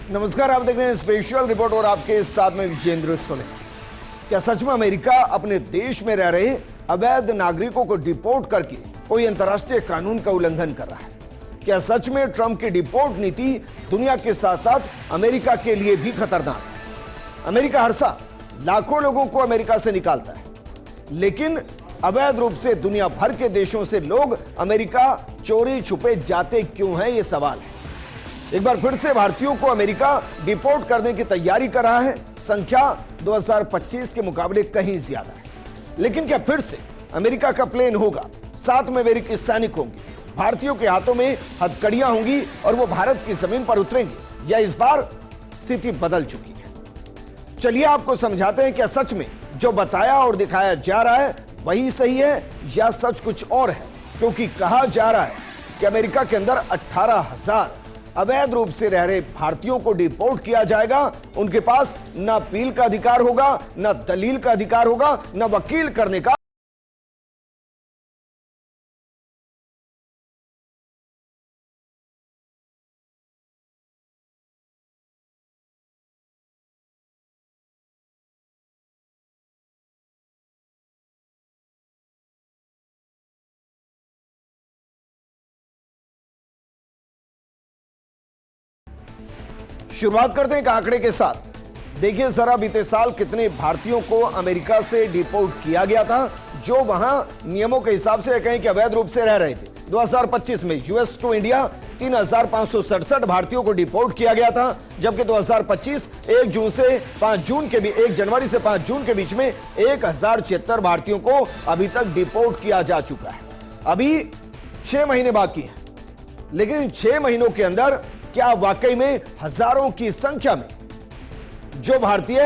नमस्कार, आप देख रहे हैं स्पेशल रिपोर्ट और आपके साथ में विजेंद्र सोनी। क्या सच में अमेरिका अपने देश में रह रहे अवैध नागरिकों को डिपोर्ट करके कोई अंतर्राष्ट्रीय कानून का उल्लंघन कर रहा है? क्या सच में ट्रंप की डिपोर्ट नीति दुनिया के साथ साथ अमेरिका के लिए भी खतरनाक है? अमेरिका हर साल लाखों लोगों को अमेरिका से निकालता है, लेकिन अवैध रूप से दुनिया भर के देशों से लोग अमेरिका चोरी छुपे जाते क्यों हैं, यह सवाल है। एक बार फिर से भारतीयों को अमेरिका डिपोर्ट करने की तैयारी कर रहा है। संख्या 2025 के मुकाबले कहीं ज्यादा है, लेकिन क्या फिर से अमेरिका का प्लेन होगा, साथ में अमेरिकी सैनिक होंगे, भारतीयों के हाथों में हथकड़ियां होंगी और वो भारत की जमीन पर उतरेंगे, या इस बार स्थिति बदल चुकी है? चलिए आपको समझाते हैं, क्या सच में जो बताया और दिखाया जा रहा है वही सही है या सच कुछ और है? क्योंकि कहा जा रहा है कि अमेरिका के अंदर 18,000 अवैध रूप से रह रहे भारतीयों को डिपोर्ट किया जाएगा। उनके पास न अपील का अधिकार होगा, न दलील का अधिकार होगा, न वकील करने का। शुरुआत करते हैं एक आंकड़े के साथ। देखिए जरा, बीते साल कितने भारतीयों को अमेरिका से डिपोर्ट किया गया था जो वहां नियमों के हिसाब से कहें कि अवैध रूप से रह रहे थे। 2025 में यूएस टू इंडिया 3,567 भारतीयों को डिपोर्ट किया गया था, जबकि 2025 1 जनवरी से 5 जून के बीच में 1,076 भारतीयों को अभी तक डिपोर्ट किया जा चुका है। अभी 6 महीने बाकी हैं, लेकिन इन 6 महीनों के अंदर क्या वाकई में हजारों की संख्या में जो भारतीय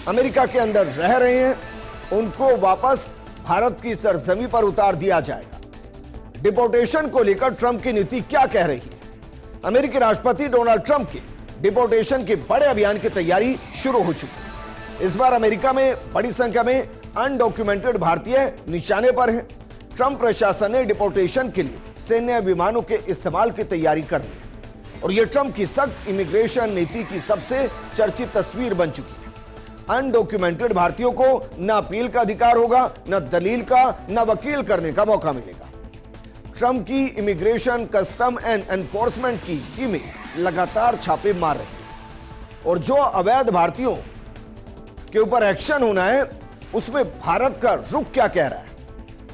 अमेरिका के अंदर रह रहे हैं उनको वापस भारत की सरजमी पर उतार दिया जाएगा? डिपोर्टेशन को लेकर ट्रंप की नीति क्या कह रही है? अमेरिकी राष्ट्रपति डोनाल्ड ट्रंप के डिपोर्टेशन के बड़े अभियान की तैयारी शुरू हो चुकी है। इस बार अमेरिका में बड़ी संख्या में अनडॉक्यूमेंटेड भारतीय निशाने पर हैं। ट्रंप प्रशासन ने डिपोर्टेशन के लिए सैन्य विमानों के इस्तेमाल की तैयारी कर दी है और यह ट्रंप की सख्त इमिग्रेशन नीति की सबसे चर्चित तस्वीर बन चुकी है। अनडॉक्यूमेंटेड भारतीयों को न अपील का अधिकार होगा, न दलील का, न वकील करने का मौका मिलेगा। ट्रंप की इमिग्रेशन, कस्टम एंड एनफोर्समेंट की टीमें लगातार छापे मार रही है और जो अवैध भारतीयों के ऊपर एक्शन होना है उसमें भारत का रुख क्या कह रहा है,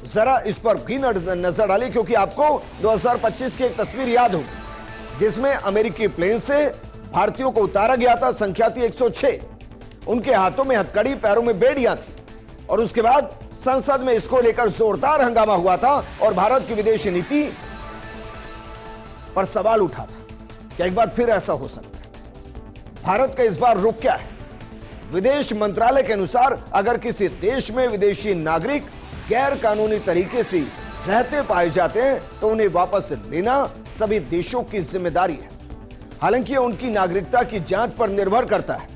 जरा इस पर भी नजर डालिए, क्योंकि आपको 2025 की एक तस्वीर याद होगी जिसमें अमेरिकी प्लेन से भारतीयों को उतारा गया था। संख्या थी 106। उनके हाथों में हथकड़ी, पैरों में बेड़ियां थी और उसके बाद संसद में इसको लेकर जोरदार हंगामा हुआ था और भारत की विदेश नीति पर सवाल उठा था। क्या एक बार फिर ऐसा हो सकता है? भारत का इस बार रुख क्या है? विदेश मंत्रालय के अनुसार अगर किसी देश में विदेशी नागरिक गैर कानूनी तरीके से रहते पाए जाते हैं तो उन्हें वापस लेना सभी देशों की जिम्मेदारी है। हालांकि उनकी नागरिकता की जांच पर निर्भर करता है।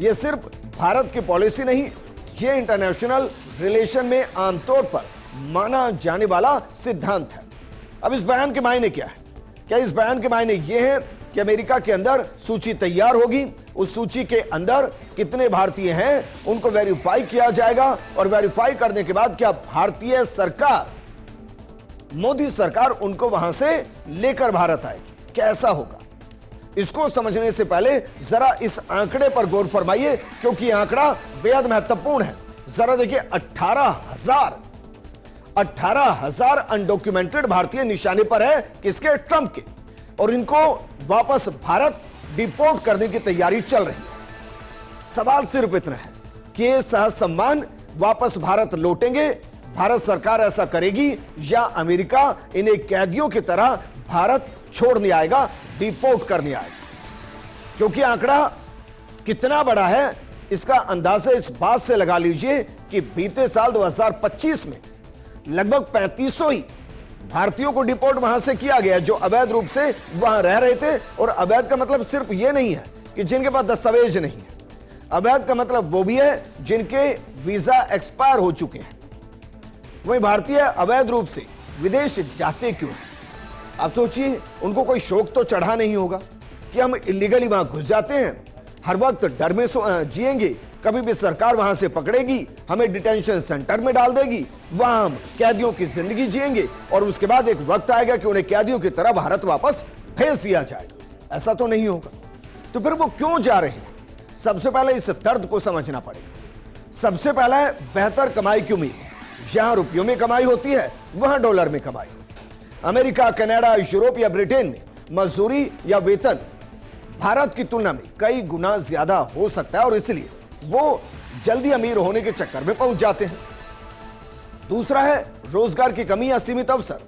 यह सिर्फ भारत की पॉलिसी नहीं, यह इंटरनेशनल रिलेशन में आमतौर पर माना जाने वाला सिद्धांत है। अब इस बयान के मायने क्या है? क्या इस बयान के मायने यह है कि अमेरिका के अंदर सूची तैयार होगी, उस सूची के अंदर कितने भारतीय हैं उनको वेरीफाई किया जाएगा और वेरीफाई करने के बाद क्या भारतीय सरकार, मोदी सरकार उनको वहां से लेकर भारत आएगी? कैसा होगा? इसको समझने से पहले जरा इस आंकड़े पर गौर फरमाइए, क्योंकि यह आंकड़ा बेहद महत्वपूर्ण है। जरा देखिए, 18,000 अनडॉक्यूमेंटेड भारतीय निशाने पर है, किसके? ट्रंप के, और इनको वापस भारत डिपोर्ट करने की तैयारी चल रही है। सवाल सिर्फ इतना है कि ये सहसम्मान वापस भारत लौटेंगे? भारत सरकार ऐसा करेगी या अमेरिका इन्हें कैदियों की तरह भारत छोड़ने आएगा, डिपोर्ट करने आएगा? क्योंकि आंकड़ा कितना बड़ा है इसका अंदाजा इस बात से लगा लीजिए कि बीते साल 2025 में लगभग 3500 ही भारतीयों को डिपोर्ट वहां से किया गया जो अवैध रूप से वहां रह रहे थे। और अवैध का मतलब सिर्फ यह नहीं है कि जिनके पास दस्तावेज नहीं है, अवैध का मतलब वो भी है जिनके वीजा एक्सपायर हो चुके हैं। वही भारतीय अवैध रूप से विदेश जाते क्यों हैं? आप सोचिए, उनको कोई शौक तो चढ़ा नहीं होगा कि हम इलीगली वहां घुस जाते हैं, हर वक्त डर में जिएंगे, कभी भी सरकार वहां से पकड़ेगी, हमें डिटेंशन सेंटर में डाल देगी, वहां हम कैदियों की जिंदगी जिएंगे और उसके बाद एक वक्त आएगा कि उन्हें कैदियों की तरह भारत वापस भेज दिया जाएगा। ऐसा तो नहीं होगा। तो फिर वो क्यों जा रहे हैं? सबसे पहले इस दर्द को समझना पड़ेगा। सबसे पहला है बेहतर कमाई की उम्मीद। जहां रुपयों में कमाई होती है वहां डॉलर में कमाई होती है। अमेरिका, कनाडा, यूरोप या ब्रिटेन में मजदूरी या वेतन भारत की तुलना में कई गुना ज्यादा हो सकता है और इसलिए वो जल्दी अमीर होने के चक्कर में पहुंच जाते हैं। दूसरा है रोजगार की कमी या सीमित अवसर।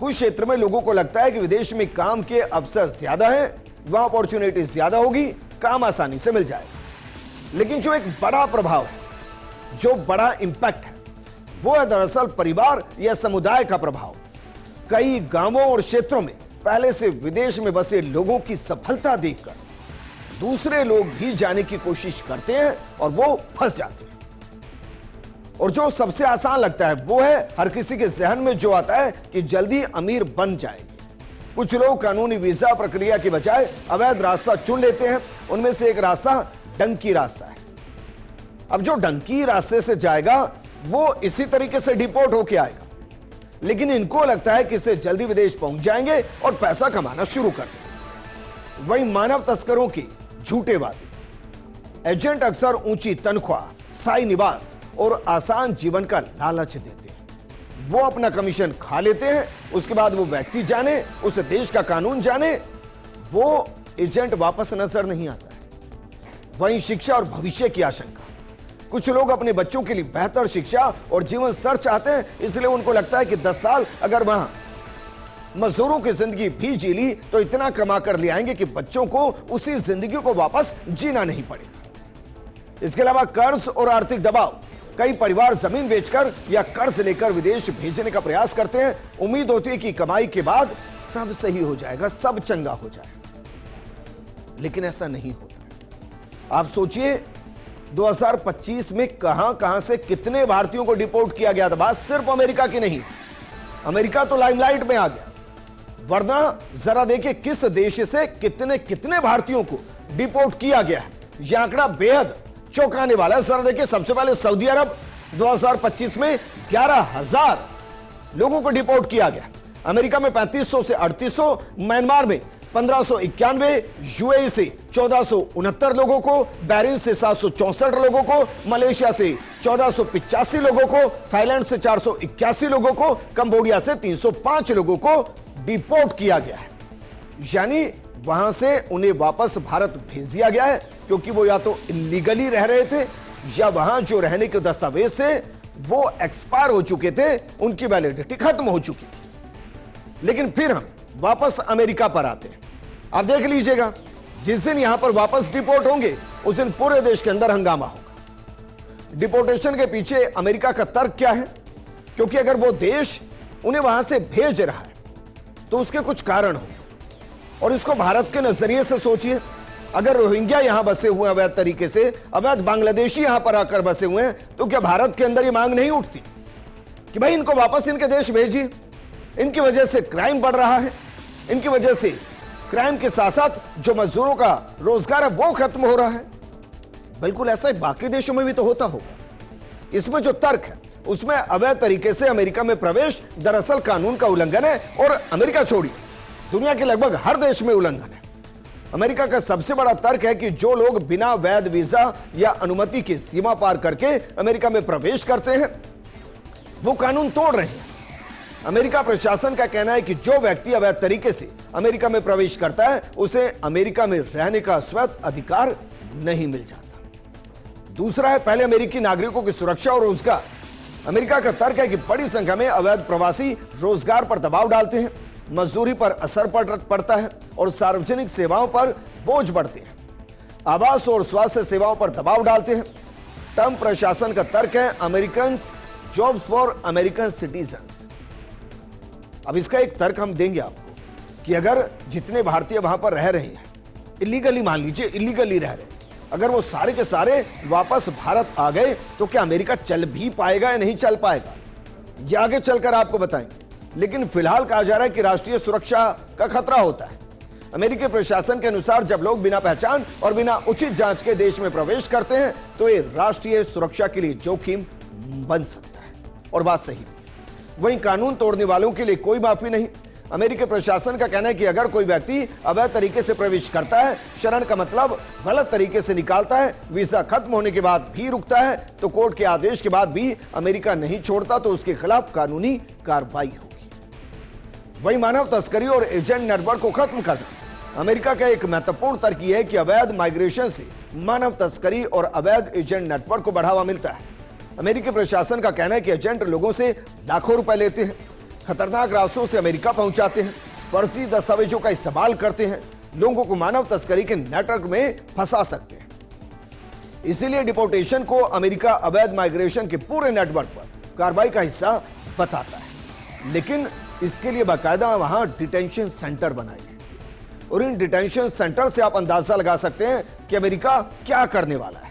कुछ क्षेत्र में लोगों को लगता है कि विदेश में काम के अवसर ज्यादा है, वहां अपॉर्चुनिटी ज्यादा होगी, काम आसानी से मिल जाएगा। लेकिन जो एक बड़ा प्रभाव है, जो बड़ा इंपैक्ट है, वो है दरअसल परिवार या समुदाय का प्रभाव। कई गांवों और क्षेत्रों में पहले से विदेश में बसे लोगों की सफलता देखकर दूसरे लोग भी जाने की कोशिश करते हैं और वो फंस जाते हैं। और जो सबसे आसान लगता है वो है हर किसी के जहन में जो आता है कि जल्दी अमीर बन जाएंगे। कुछ लोग कानूनी वीजा प्रक्रिया के बजाय अवैध रास्ता चुन लेते हैं। उनमें से एक रास्ता डंकी रास्ता है। अब जो डंकी रास्ते से जाएगा वो इसी तरीके से डिपोर्ट होके आएगा, लेकिन इनको लगता है कि इससे जल्दी विदेश पहुंच जाएंगे और पैसा कमाना शुरू कर देंगे। वहीं मानव तस्करों की झूठे वादे। एजेंट अक्सर ऊंची तनख्वाह, स्थायी निवास और आसान जीवन का लालच देते हैं। वो अपना कमीशन खा लेते हैं, उसके बाद वो व्यक्ति जाने, उस देश का कानून जाने, वो एजेंट वापस नजर नहीं आता है। वहीं शिक्षा और भविष्य की आशंका। कुछ लोग अपने बच्चों के लिए बेहतर शिक्षा और जीवन स्तर चाहते हैं, इसलिए उनको लगता है कि 10 साल अगर वहां मजदूरों की जिंदगी भी जी ली तो इतना कमा कर ले आएंगे कि बच्चों को उसी जिंदगी को वापस जीना नहीं पड़ेगा। इसके अलावा कर्ज और आर्थिक दबाव। कई परिवार जमीन बेचकर या कर्ज लेकर विदेश भेजने का प्रयास करते हैं। उम्मीद होती है कि कमाई के बाद सब सही हो जाएगा, सब चंगा हो जाएगा, लेकिन ऐसा नहीं होता। आप सोचिए 2025 में कहां से कितने भारतीयों को डिपोर्ट किया गया था। बात सिर्फ अमेरिका की नहीं, अमेरिका तो लाइमलाइट में आ गया, वरना जरा देखिए किस देश से कितने भारतीयों को डिपोर्ट किया गया है। यह आंकड़ा बेहद चौंकाने वाला है। जरा देखिए, सबसे पहले सऊदी अरब 2025 में 11,000 लोगों को डिपोर्ट किया गया। अमेरिका में 3500 से 3800, म्यांमार में 1591, यूएई से 1469 लोगों को, बहरीन से 764 लोगों को, मलेशिया से 1485 लोगों को, थाईलैंड से 481 लोगों को, कंबोडिया से 305 लोगों को डिपोर्ट किया गया है। यानी वहां से उन्हें वापस भारत भेज दिया गया है, क्योंकि वो या तो इलीगली रह रहे थे या वहां जो रहने के दस्तावेज थे वो एक्सपायर हो चुके थे, उनकी वैलिडिटी खत्म हो चुकी थी। लेकिन फिर हम वापस अमेरिका पर आते हैं। आप देख लीजिएगा, जिस दिन यहां पर वापस डिपोर्ट होंगे उस दिन पूरे देश के अंदर हंगामा होगा। डिपोर्टेशन के पीछे अमेरिका का तर्क क्या है? क्योंकि अगर वो देश उन्हें वहां से भेज रहा है तो उसके कुछ कारण होंगे। और इसको भारत के नजरिए से सोचिए, अगर रोहिंग्या यहां बसे हुए हैं अवैध तरीके से, अवैध बांग्लादेशी यहां पर आकर बसे हुए हैं, तो क्या भारत के अंदर यह मांग नहीं उठती कि भाई इनको वापस इनके देश भेजिए? इनकी वजह से क्राइम बढ़ रहा है, इनकी वजह से क्राइम के साथ साथ जो मजदूरों का रोजगार है वो खत्म हो रहा है। बिल्कुल ऐसा ही बाकी देशों में भी तो होता होगा। इसमें जो तर्क है उसमें अवैध तरीके से अमेरिका में प्रवेश दरअसल कानून का उल्लंघन है, और अमेरिका छोड़िए, दुनिया के लगभग हर देश में उल्लंघन है। अमेरिका का सबसे बड़ा तर्क है कि जो लोग बिना वैध वीजा या अनुमति की सीमा पार करके अमेरिका में प्रवेश करते हैं वो कानून तोड़ रहे हैं। अमेरिका प्रशासन का कहना है कि जो व्यक्ति अवैध तरीके से अमेरिका में प्रवेश करता है उसे अमेरिका में रहने का स्वैत अधिकार नहीं मिल जाता। दूसरा है पहले अमेरिकी नागरिकों की सुरक्षा और रोजगार। अमेरिका का तर्क है कि बड़ी संख्या में अवैध प्रवासी रोजगार पर दबाव डालते हैं, मजदूरी पर असर पड़ता है और सार्वजनिक सेवाओं पर बोझ बढ़ते हैं, आवास और स्वास्थ्य सेवाओं पर दबाव डालते हैं। ट्रंप प्रशासन का तर्क है American jobs for American citizens. अब इसका एक तर्क हम देंगे आपको कि अगर जितने भारतीय वहां पर रह रहे हैं, इलीगली मान लीजिए इलीगली रह रहे हैं, अगर वो सारे के सारे वापस भारत आ गए तो क्या अमेरिका चल भी पाएगा या नहीं चल पाएगा, ये आगे चलकर आपको बताएंगे। लेकिन फिलहाल कहा जा रहा है कि राष्ट्रीय सुरक्षा का खतरा होता है। अमेरिकी प्रशासन के अनुसार जब लोग बिना पहचान और बिना उचित जांच के देश में प्रवेश करते हैं तो ये राष्ट्रीय सुरक्षा के लिए जोखिम बन सकता है। और बात सही है। वहीं कानून तोड़ने वालों के लिए कोई माफी नहीं। अमेरिकी प्रशासन का कहना है कि अगर कोई व्यक्ति अवैध तरीके से प्रवेश करता है, शरण का मतलब गलत तरीके से निकालता है, वीजा खत्म होने के बाद भी रुकता है, तो कोर्ट के आदेश के बाद भी अमेरिका नहीं छोड़ता तो उसके खिलाफ कानूनी कार्रवाई होगी। वहीं मानव तस्करी और एजेंट नेटवर्क को खत्म करना अमेरिका का एक महत्वपूर्ण तर्क यह है कि अवैध माइग्रेशन से मानव तस्करी और अवैध एजेंट नेटवर्क को बढ़ावा मिलता है। अमेरिकी प्रशासन का कहना है कि एजेंट लोगों से लाखों रुपए लेते हैं, खतरनाक रास्तों से अमेरिका पहुंचाते हैं, फर्जी दस्तावेजों का इस्तेमाल करते हैं, लोगों को मानव तस्करी के नेटवर्क में फंसा सकते हैं। इसीलिए डिपोर्टेशन को अमेरिका अवैध माइग्रेशन के पूरे नेटवर्क पर कार्रवाई का हिस्सा बताता है। लेकिन इसके लिए बाकायदा वहां डिटेंशन सेंटर बनाए हैं और इन डिटेंशन सेंटर से आप अंदाजा लगा सकते हैं कि अमेरिका क्या करने वाला है।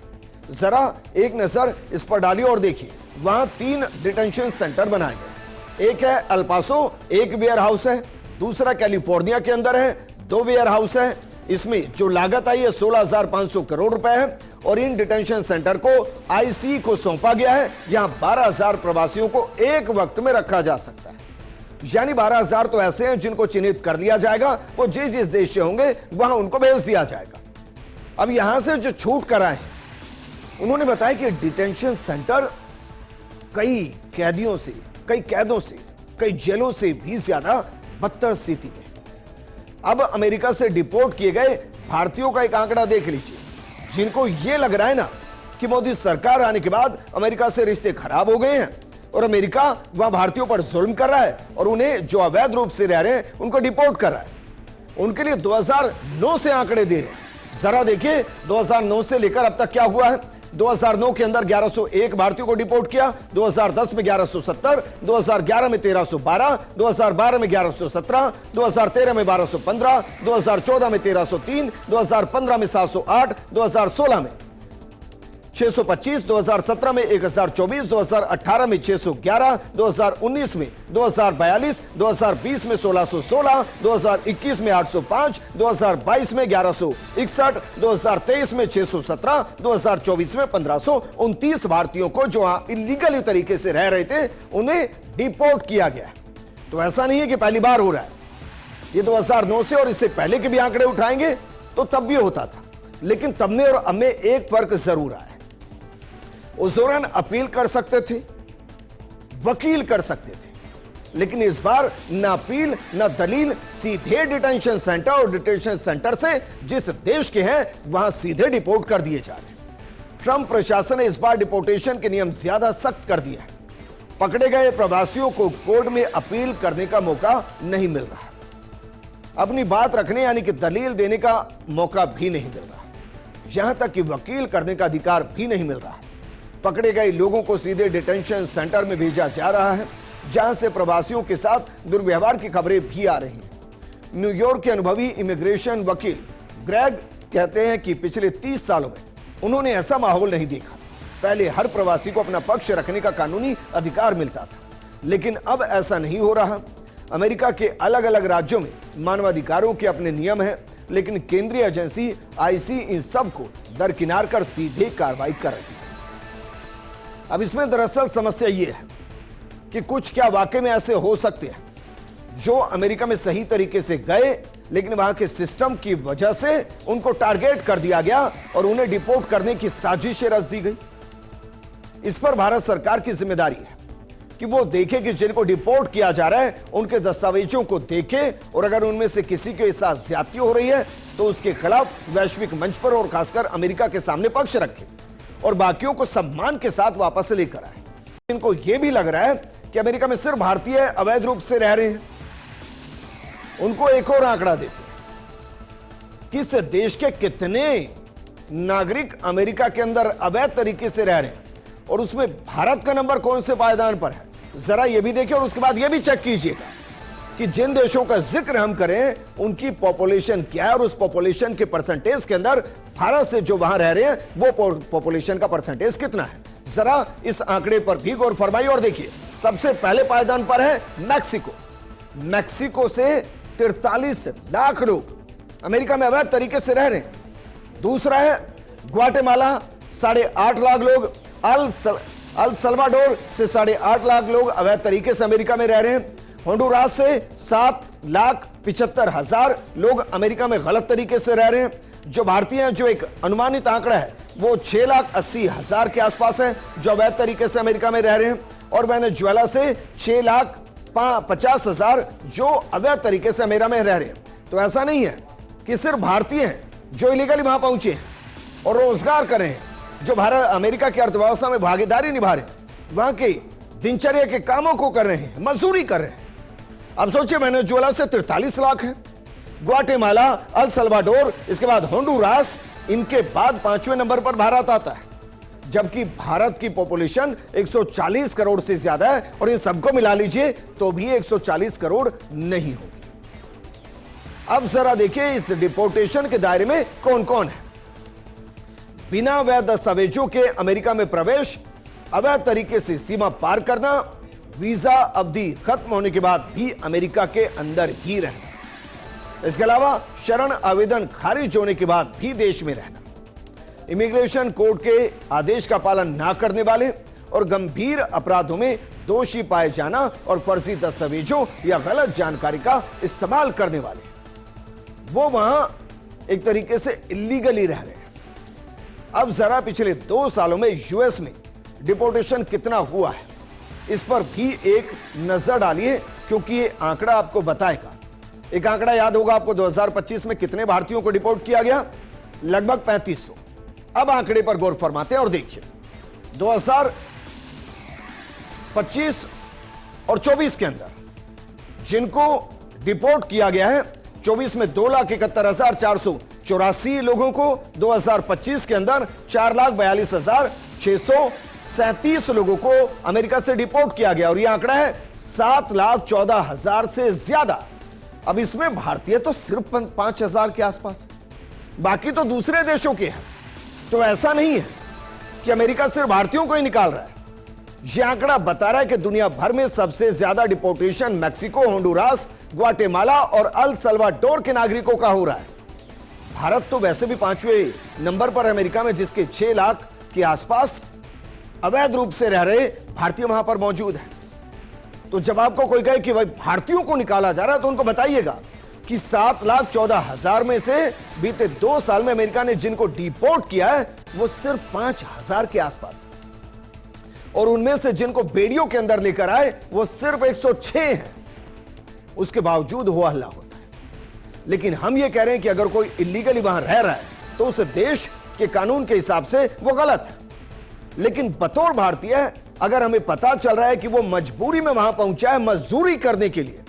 जरा एक नजर इस पर डालिए और देखिए। वहां 3 डिटेंशन सेंटर बनाए गए। एक है अल पासो, एक वेयर हाउस है, दूसरा कैलिफोर्निया के अंदर है, 2 वेयर हाउस है। इसमें जो लागत आई है 16,500 करोड़ रुपए है और इन डिटेंशन सेंटर को आईसी को सौंपा गया है। यहां 12,000 प्रवासियों को एक वक्त में रखा जा सकता है। यानी 12,000 तो ऐसे हैं जिनको चिन्हित कर लिया जाएगा, वो जिस देश से होंगे वहां उनको भेज दिया जाएगा। अब यहां से जो छूट कर आए हैं उन्होंने बताया कि डिटेंशन सेंटर कई कैदियों से, कई कैदों से, कई जेलों से भी ज्यादा बदतर स्थिति में। अब अमेरिका से डिपोर्ट किए गए भारतीयों का एक आंकड़ा देख लीजिए, जिनको यह लग रहा है ना कि मोदी सरकार आने के बाद अमेरिका से रिश्ते खराब हो गए हैं और अमेरिका वहां भारतीयों पर जुल्म कर रहा है और उन्हें जो अवैध रूप से रह रहे हैं उनको डिपोर्ट कर रहा है। उनके लिए 2009 से आंकड़े दे रहे हैं। जरा देखिए 2009 से लेकर अब तक क्या हुआ है। 2009 के अंदर 1101 भारतीयों को डिपोर्ट किया, 2010 में 1170, 2011 में 1312, 2012 में 1117, 2013 में 1215, 2014 में 1303, 2015 में 708, 2016 में 625, 2017 में 1024, 2018 में 611, 2019 में 2042, 2020 में 1616, 2021 में 805, 2022 में 1161, 2023 में 617, 2024 में 1529 भारतीयों को जो इलीगली तरीके से रह रहे थे उन्हें डिपोर्ट किया गया। तो ऐसा नहीं है कि पहली बार हो रहा है। ये 2009 से और इससे पहले के भी आंकड़े उठाएंगे तो तब भी होता था, लेकिन तब में और अब में एक फर्क जरूर आया। उस दौरान अपील कर सकते थे, वकील कर सकते थे, लेकिन इस बार न अपील न दलील, सीधे डिटेंशन सेंटर और डिटेंशन सेंटर से जिस देश के हैं वहां सीधे डिपोर्ट कर दिए जा रहे हैं। ट्रंप प्रशासन ने इस बार डिपोर्टेशन के नियम ज्यादा सख्त कर दिए हैं। पकड़े गए प्रवासियों को कोर्ट में अपील करने का मौका नहीं मिल रहा, अपनी बात रखने यानी कि दलील देने का मौका भी नहीं मिल रहा, यहां तक कि वकील करने का अधिकार भी नहीं मिल रहा। पकड़े गए लोगों को सीधे डिटेंशन सेंटर में भेजा जा रहा है, जहां से प्रवासियों के साथ दुर्व्यवहार की खबरें भी आ रही हैं। न्यूयॉर्क के अनुभवी इमिग्रेशन वकील ग्रेग कहते हैं कि पिछले 30 सालों में उन्होंने ऐसा माहौल नहीं देखा। पहले हर प्रवासी को अपना पक्ष रखने का कानूनी अधिकार मिलता था, लेकिन अब ऐसा नहीं हो रहा। अमेरिका के अलग अलग राज्यों में मानवाधिकारों के अपने नियम हैं, लेकिन केंद्रीय एजेंसी आईसी इन सब को दरकिनार कर सीधे कार्रवाई कर रही है। अब इसमें दरअसल समस्या यह है कि कुछ क्या वाकई में ऐसे हो सकते हैं जो अमेरिका में सही तरीके से गए, लेकिन वहां के सिस्टम की वजह से उनको टारगेट कर दिया गया और उन्हें डिपोर्ट करने की साजिशें रच दी गई। इस पर भारत सरकार की जिम्मेदारी है कि वो देखे कि जिनको डिपोर्ट किया जा रहा है उनके दस्तावेजों को देखे और अगर उनमें से किसी के साथ ज्यादती हो रही है तो उसके खिलाफ वैश्विक मंच पर और खासकर अमेरिका के सामने पक्ष रखे और बाकियों को सम्मान के साथ वापस लेकर आए। इनको यह भी लग रहा है कि अमेरिका में सिर्फ भारतीय अवैध रूप से रह रहे हैं। उनको एक और आंकड़ा देते हैं कि इस देश के कितने नागरिक अमेरिका के अंदर अवैध तरीके से रह रहे हैं और उसमें भारत का नंबर कौन से पायदान पर है। जरा यह भी देखिए और उसके बाद यह भी चेक कीजिएगा कि जिन देशों का जिक्र हम करें उनकी पॉपुलेशन क्या है और उस पॉपुलेशन के परसेंटेज के अंदर भारत से जो वहां रह रहे हैं वो पॉपुलेशन का परसेंटेज कितना है। जरा इस आंकड़े पर भी गौर फरमाइए और देखिए। सबसे पहले पायदान पर है मैक्सिको। मैक्सिको से 43 लाख लोग अमेरिका में अवैध तरीके से रह रहे हैं। दूसरा है ग्वाटेमाला, 8.5 लाख लोग। अल सल्वाडोर से 8.5 लाख लोग अवैध तरीके से अमेरिका में रह रहे हैं। होंडुरास से 7,75,000 लोग अमेरिका में गलत तरीके से रह रहे हैं। जो भारतीय हैं, जो एक अनुमानित आंकड़ा है वो 6,80,000 के आसपास है जो अवैध तरीके से अमेरिका में रह रहे हैं। और वेनेजुएला से 6,50,000 जो अवैध तरीके से अमेरिका में रह रहे हैं। तो ऐसा नहीं है कि सिर्फ भारतीय हैं जो इलीगली वहां पहुंचे हैं और रोजगार कर रहे हैं, जो भारत अमेरिका की अर्थव्यवस्था में भागीदारी निभा रहे हैं, वहां के दिनचर्या के कामों को कर रहे हैं, मजदूरी कर रहे हैं। अब सोचिए, वेनेजुएला से 43 लाख है, ग्वाटेमाला, अल सल्वाडोर, इसके बाद होंडुरास, इनके बाद 5वें नंबर पर भारत आता है। जबकि भारत की पॉपुलेशन 140 करोड़ से ज्यादा है और इन सबको मिला लीजिए तो भी 140 करोड़ नहीं होगी। अब जरा देखिए इस डिपोर्टेशन के दायरे में कौन कौन है। बिना वैध दस्तावेजों के अमेरिका में प्रवेश, अवैध तरीके से सीमा पार करना, वीजा अवधि खत्म होने के बाद भी अमेरिका के अंदर ही रहना, इसके अलावा शरण आवेदन खारिज होने के बाद भी देश में रहना, इमिग्रेशन कोर्ट के आदेश का पालन ना करने वाले और गंभीर अपराधों में दोषी पाए जाना और फर्जी दस्तावेजों या गलत जानकारी का इस्तेमाल करने वाले, वो वहां एक तरीके से इल्लीगली रह रहे हैं। अब जरा पिछले 2 सालों में यूएस में डिपोर्टेशन कितना हुआ है इस पर भी एक नजर डालिए, क्योंकि ये आंकड़ा आपको बताएगा। एक आंकड़ा याद होगा आपको, 2025 में कितने भारतीयों को डिपोर्ट किया गया? लगभग 3500। अब आंकड़े पर गौर फरमाते हैं और देखिए 2025 और 24 के अंदर जिनको डिपोर्ट किया गया है, 24 में 2,71,484 लोगों को, 2025 के अंदर 4,42,637 लोगों को अमेरिका से डिपोर्ट किया गया और यह आंकड़ा है 7,14,000 से ज्यादा। अब इसमें भारतीय तो सिर्फ 5,000 के आसपास, बाकी तो दूसरे देशों के हैं। तो ऐसा नहीं है कि अमेरिका सिर्फ भारतीयों को ही निकाल रहा है। यह आंकड़ा बता रहा है कि दुनिया भर में सबसे ज्यादा डिपोर्टेशन मैक्सिको, होंडुरास, ग्वाटेमाला और अल सल्वाडोर के नागरिकों का हो रहा है। भारत तो वैसे भी 5वें नंबर पर अमेरिका में, जिसके 6 लाख के आसपास अवैध रूप से रह रहे भारतीय वहां पर मौजूद हैं। तो जब आपको कोई कहे कि भाई भारतीयों को निकाला जा रहा है, तो उनको बताइएगा कि 7,14,000 में से बीते 2 साल में अमेरिका ने जिनको डिपोर्ट किया है वो सिर्फ 5,000 के आसपास, और उनमें से जिनको बेड़ियों के अंदर लेकर आए वो सिर्फ 106 हैं। उसके बावजूद हो हल्ला होता है। लेकिन हम ये कह रहे हैं कि अगर कोई इलीगली वहां रह रहा है तो उस देश के कानून के हिसाब से वो गलत है। लेकिन बतौर भारतीय अगर हमें पता चल रहा है कि वो मजबूरी में वहां पहुंचा है मजदूरी करने के लिए,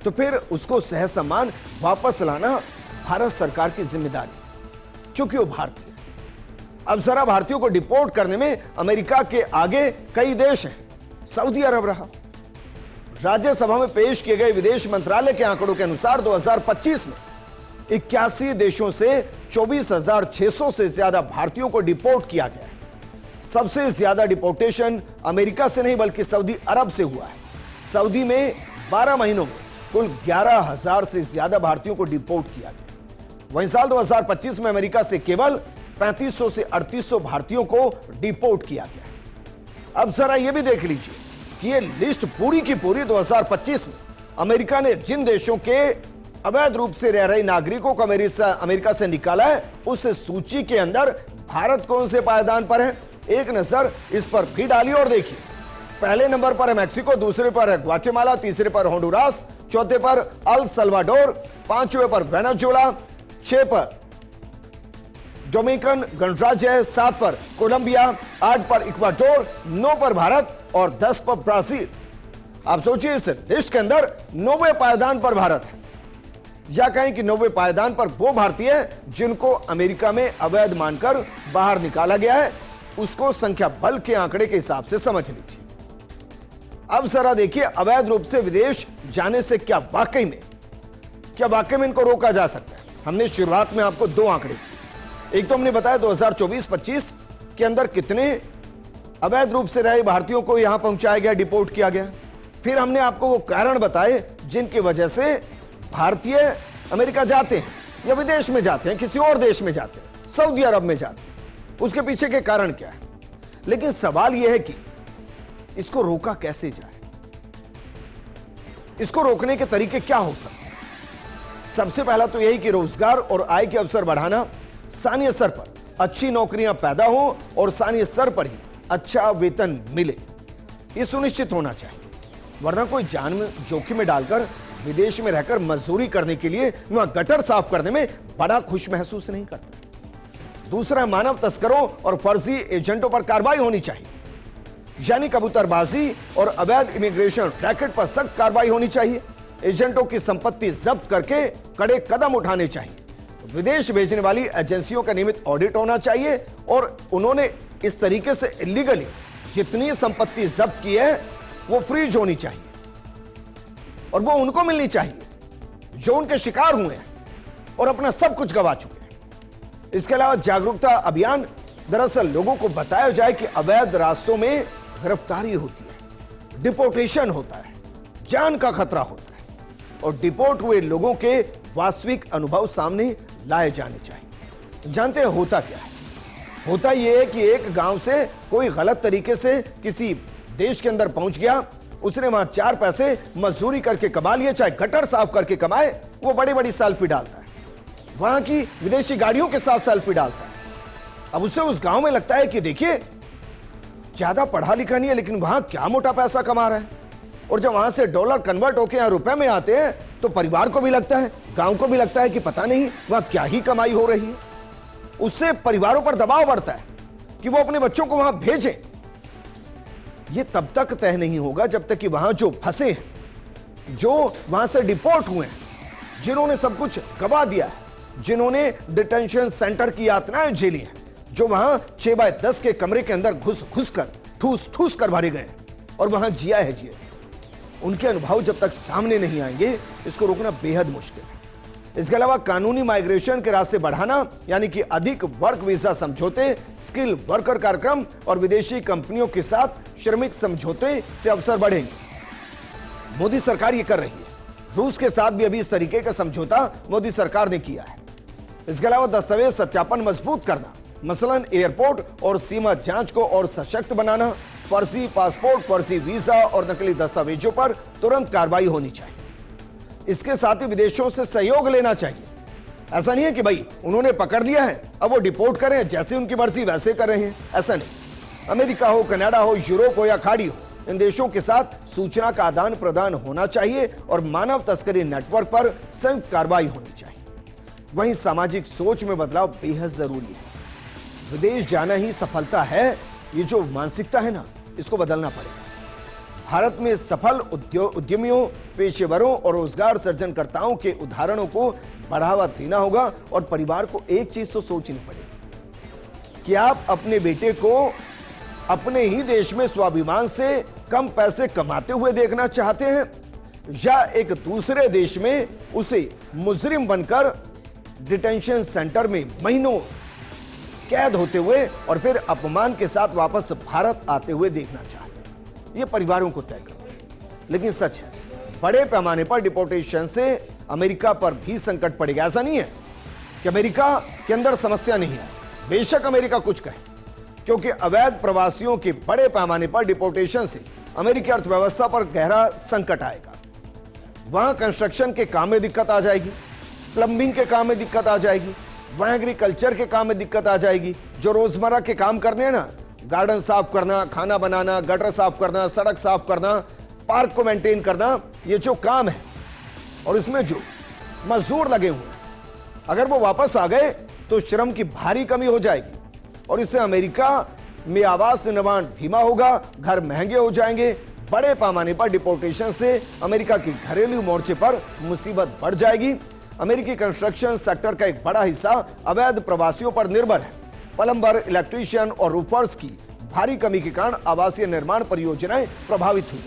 तो फिर उसको सह सम्मान वापस लाना भारत सरकार की जिम्मेदारी, क्योंकि वो भारतीय है। अब जरा भारतीयों को डिपोर्ट करने में अमेरिका के आगे कई देश हैं। सऊदी अरब रहा। राज्यसभा में पेश किए गए विदेश मंत्रालय के आंकड़ों के अनुसार 2025 में 81 देशों से 24,600 से ज्यादा भारतीयों को डिपोर्ट किया गया है। सबसे ज्यादा डिपोर्टेशन अमेरिका से नहीं बल्कि सऊदी अरब से हुआ है। सऊदी में 12 महीनों में कुल 11,000 से ज्यादा भारतीयों को डिपोर्ट किया गया। वहीं साल 2025 में अमेरिका से केवल 3500 से 3800 भारतीयों को डिपोर्ट किया गया। अब जरा यह भी देख लीजिए कि यह लिस्ट पूरी की पूरी 2025 में अमेरिका ने जिन देशों के अवैध रूप से रह रहे नागरिकों को अमेरिका से निकाला है, उस सूची के अंदर भारत कौन से पायदान पर है, एक नजर इस पर भी डालिए और देखिए। पहले नंबर पर है मैक्सिको, दूसरे पर है ग्वाटेमाला, तीसरे पर होंडुरास, चौथे पर अल सल्वाडोर, 5वें पर वेनेजुएला, 6 पर डोमिनिकन गणराज्य है, 7 पर कोलंबिया, 8 पर इक्वाडोर, 9 पर भारत और 10 पर ब्राजील। आप सोचिए इस लिस्ट के अंदर 9वें पायदान पर भारत है, या कहें कि 9वें पायदान पर वो भारतीय है जिनको अमेरिका में अवैध मानकर बाहर निकाला गया है। उसको संख्या बल के आंकड़े के हिसाब से समझ लीजिए। अब जरा देखिए अवैध रूप से विदेश जाने से क्या वाकई में इनको रोका जा सकता है। हमने शुरुआत में आपको 2 आंकड़े, एक तो हमने बताया 2024-25 के अंदर कितने अवैध रूप से रहे भारतीयों को यहां पहुंचाया गया, डिपोर्ट किया गया। फिर हमने आपको वो कारण बताए जिनकी वजह से भारतीय अमेरिका जाते हैं, या विदेश में जाते हैं, किसी और देश में जाते हैं, सऊदी अरब में जाते हैं, उसके पीछे के कारण क्या है? लेकिन सवाल यह है कि इसको रोका कैसे जाए, इसको रोकने के तरीके क्या हो सकते हैं? सबसे पहला तो यही कि रोजगार और आय के अवसर बढ़ाना, स्थानीय स्तर पर अच्छी नौकरियां पैदा हो और स्थानीय स्तर पर ही अच्छा वेतन मिले, यह सुनिश्चित होना चाहिए। वरना कोई जान में जोखिम में डालकर विदेश में रहकर मजदूरी करने के लिए वहां गटर साफ करने में बड़ा खुश महसूस नहीं करता। दूसरा, मानव तस्करों और फर्जी एजेंटों पर कार्रवाई होनी चाहिए, यानी कबूतरबाजी और अवैध इमिग्रेशन रैकेट पर सख्त कार्रवाई होनी चाहिए। एजेंटों की संपत्ति जब्त करके कड़े कदम उठाने चाहिए। विदेश भेजने वाली एजेंसियों का नियमित ऑडिट होना चाहिए और उन्होंने इस तरीके से इलीगली जितनी संपत्ति जब्त की है वो फ्रीज होनी चाहिए और वो उनको मिलनी चाहिए जो उनके शिकार हुए हैं और अपना सब कुछ गंवा चुके हैं। इसके अलावा जागरूकता अभियान, दरअसल लोगों को बताया जाए कि अवैध रास्तों में गिरफ्तारी होती है, डिपोर्टेशन होता है, जान का खतरा होता है और डिपोर्ट हुए लोगों के वास्तविक अनुभव सामने लाए जाने चाहिए। जानते हैं होता क्या है? होता यह है कि एक गांव से कोई गलत तरीके से किसी देश के अंदर पहुंच गया, उसने वहां 4 पैसे मजदूरी करके कमा लिए, चाहे गटर साफ करके कमाए, वो बड़ी बड़ी सेल्फी डालता है, वहां की विदेशी गाड़ियों के साथ सेल्फी डालता है। अब उसे उस गांव में लगता है कि देखिए ज्यादा पढ़ा लिखा नहीं है लेकिन वहां क्या मोटा पैसा कमा रहा है। और जब वहां से डॉलर कन्वर्ट होकर यहां रुपए में आते हैं तो परिवार को भी लगता है, गांव को भी लगता है कि पता नहीं वहां क्या ही कमाई हो रही है। उससे परिवारों पर दबाव बढ़ता है कि वो अपने बच्चों को वहां भेजें। ये तब तक तय नहीं होगा जब तक कि वहां जो फंसे हैं, जो वहां से डिपोर्ट हुए हैं, जिन्होंने सब कुछ गवा दिया है, जिन्होंने डिटेंशन सेंटर की यातनाएं झेली हैं, जो वहां 6x10 के कमरे के अंदर घुस घुस कर ठूस ठूस कर भरे गए और वहां जिया है जिए, उनके अनुभव जब तक सामने नहीं आएंगे इसको रोकना बेहद मुश्किल है। इसके अलावा कानूनी माइग्रेशन के रास्ते बढ़ाना, यानी कि अधिक वर्क वीजा समझौते, स्किल वर्कर कार्यक्रम और विदेशी कंपनियों के साथ श्रमिक समझौते से अवसर बढ़ेंगे। मोदी सरकार ये कर रही है। रूस के साथ भी अभी इस तरीके का समझौता मोदी सरकार ने किया है। इसके अलावा दस्तावेज सत्यापन मजबूत करना, मसलन एयरपोर्ट और सीमा जांच को और सशक्त बनाना, फर्जी पासपोर्ट, फर्जी वीजा और नकली दस्तावेजों पर तुरंत कार्रवाई होनी चाहिए। इसके साथ ही विदेशों से सहयोग लेना चाहिए। ऐसा नहीं है कि भाई उन्होंने पकड़ लिया है अब वो डिपोर्ट करें, जैसे उनकी मर्जी वैसे कर रहे हैं, ऐसा नहीं। अमेरिका हो, कनाडा हो, यूरोप हो या खाड़ी हो, इन देशों के साथ सूचना का आदान प्रदान होना चाहिए और मानव तस्करी नेटवर्क पर संयुक्त कार्रवाई होनी चाहिए। वहीं सामाजिक सोच में बदलाव बेहद जरूरी है। विदेश जाना ही सफलता है, ये जो मानसिकता है ना, इसको बदलना पड़ेगा। भारत में सफल उद्यमियों, पेशेवरों और रोजगार सर्जनकर्ताओं के उदाहरणों को बढ़ावा देना होगा और परिवार को एक चीज तो सोचनी पड़ेगी कि आप अपने बेटे को अपने ही देश में स्वाभिमान से कम पैसे कमाते हुए देखना चाहते हैं या एक दूसरे देश में उसे मुजरिम बनकर डिटेंशन सेंटर में महीनों कैद होते हुए और फिर अपमान के साथ वापस भारत आते हुए देखना चाहते हैं। यह परिवारों को तय करना है। लेकिन सच है, बड़े पैमाने पर डिपोर्टेशन से अमेरिका पर भी संकट पड़ेगा। ऐसा नहीं है कि अमेरिका के अंदर समस्या नहीं है, बेशक अमेरिका कुछ कहे, क्योंकि अवैध प्रवासियों के बड़े पैमाने पर डिपोर्टेशन से अमेरिकी अर्थव्यवस्था पर गहरा संकट आएगा। वहां कंस्ट्रक्शन के काम में दिक्कत आ जाएगी, प्लम्बिंग के काम में दिक्कत आ जाएगी, वहां एग्रीकल्चर के काम में दिक्कत आ जाएगी। जो रोजमर्रा के काम करने हैं ना, गार्डन साफ करना, खाना बनाना, गटर साफ करना, सड़क साफ करना, पार्क को मेंटेन करना, ये जो काम है और इसमें जो मजदूर लगे हुए हैं, अगर वो वापस आ गए तो श्रम की भारी कमी हो जाएगी और इससे अमेरिका में आवास निर्माण धीमा होगा, घर महंगे हो जाएंगे। बड़े पैमाने पर डिपोर्टेशन से अमेरिका की घरेलू मोर्चे पर मुसीबत बढ़ जाएगी। अमेरिकी कंस्ट्रक्शन सेक्टर का एक बड़ा हिस्सा अवैध प्रवासियों पर निर्भर है। प्लम्बर, इलेक्ट्रीशियन और रूफर्स की भारी कमी के कारण आवासीय निर्माण परियोजनाएं प्रभावित हुई।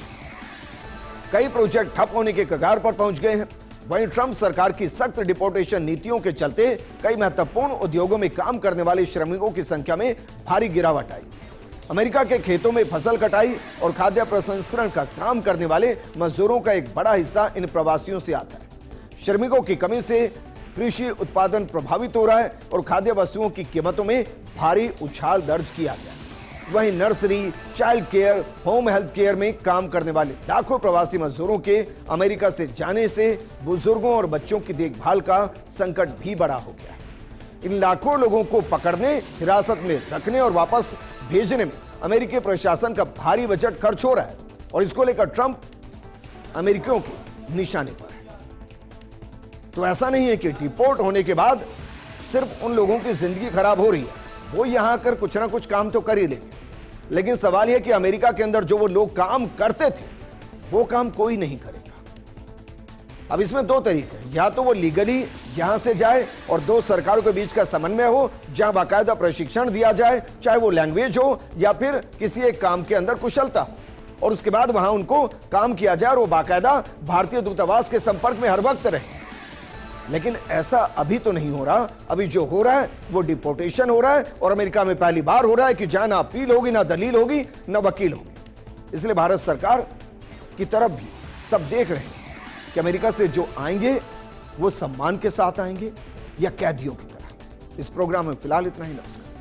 कई प्रोजेक्ट ठप होने के कगार पर पहुंच गए हैं। वहीं ट्रंप सरकार की सख्त डिपोर्टेशन नीतियों के चलते कई महत्वपूर्ण उद्योगों में काम करने वाले श्रमिकों की संख्या में भारी गिरावट आई। अमेरिका के खेतों में फसल कटाई और खाद्य प्रसंस्करण का काम करने वाले मजदूरों का एक बड़ा हिस्सा इन प्रवासियों से आता है। श्रमिकों की कमी से कृषि उत्पादन प्रभावित हो रहा है और खाद्य वस्तुओं की कीमतों में भारी उछाल दर्ज किया गया। वहीं nursery, child care, home health care में काम करने वाले लाखों प्रवासी मजदूरों के अमेरिका से जाने से बुजुर्गों और बच्चों की देखभाल का संकट भी बड़ा हो गया है। इन लाखों लोगों को पकड़ने, हिरासत में रखने और वापस भेजने में अमेरिकी प्रशासन का भारी बजट खर्च हो रहा है और इसको लेकर ट्रंप अमेरिकियों के निशाने पर है। तो ऐसा नहीं है कि डिपोर्ट होने के बाद सिर्फ उन लोगों की जिंदगी खराब हो रही है, वो यहां आकर कुछ ना कुछ काम तो कर ही लेंगे, लेकिन सवाल यह कि अमेरिका के अंदर जो वो लोग काम करते थे वो काम कोई नहीं करेगा। अब इसमें दो तरीके हैं, या तो वो लीगली यहां से जाए और दो सरकारों के बीच का समन्वय हो जहां बाकायदा प्रशिक्षण दिया जाए, चाहे वो लैंग्वेज हो या फिर किसी एक काम के अंदर कुशलता हो, और उसके बाद वहां उनको काम किया जाए और वो बाकायदा भारतीय दूतावास के संपर्क में हर वक्त रहे। लेकिन ऐसा अभी तो नहीं हो रहा। अभी जो हो रहा है वो डिपोर्टेशन हो रहा है और अमेरिका में पहली बार हो रहा है कि जहां ना अपील होगी, ना दलील होगी, ना वकील होगी। इसलिए भारत सरकार की तरफ भी सब देख रहे हैं कि अमेरिका से जो आएंगे वो सम्मान के साथ आएंगे या कैदियों की तरह। इस प्रोग्राम में फिलहाल इतना ही। नमस्कार।